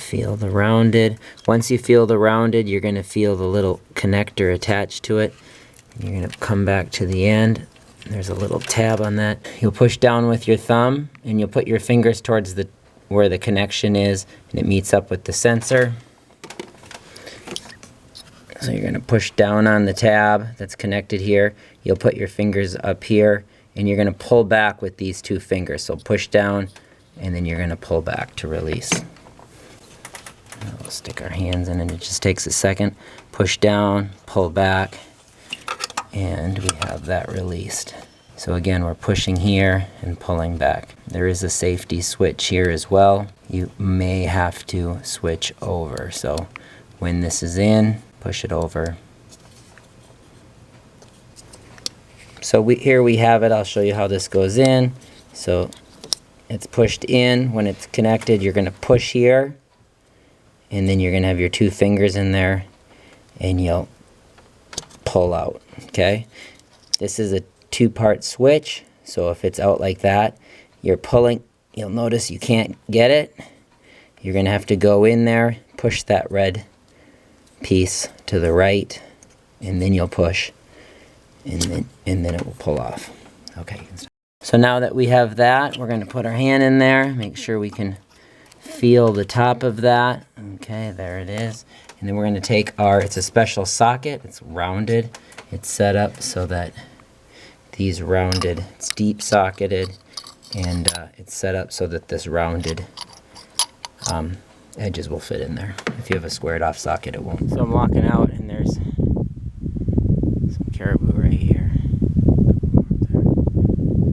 feel the rounded. Once you feel the rounded, you're gonna feel the little connector attached to it. You're gonna come back to the end. There's a little tab on that. You'll push down with your thumb and you'll put your fingers towards where the connection is, and it meets up with the sensor. So you're gonna push down on the tab that's connected here. You'll put your fingers up here and you're gonna pull back with these two fingers. So push down and then you're gonna pull back to release. We'll stick our hands in and it just takes a second. Push down, pull back, and we have that released. So again, we're pushing here and pulling back. There is a safety switch here as well. You may have to switch over. So when this is in, push it over. So here we have it. I'll show you how this goes in. So it's pushed in. When it's connected, you're gonna push here, and then you're gonna have your two fingers in there, and you'll pull out, okay? This is a two-part switch, so if it's out like that, you're pulling, you'll notice you can't get it. You're gonna have to go in there, push that red piece to the right, and then you'll push, and then it will pull off. Okay. So now that we have that, we're gonna put our hand in there, make sure we can feel the top of that. Okay, there it is. And then we're gonna take it's a special socket, it's rounded. It's set up so that these rounded, it's deep socketed, and it's set up so that this rounded edges will fit in there. If you have a squared off socket, it won't. So I'm walking out and there's some caribou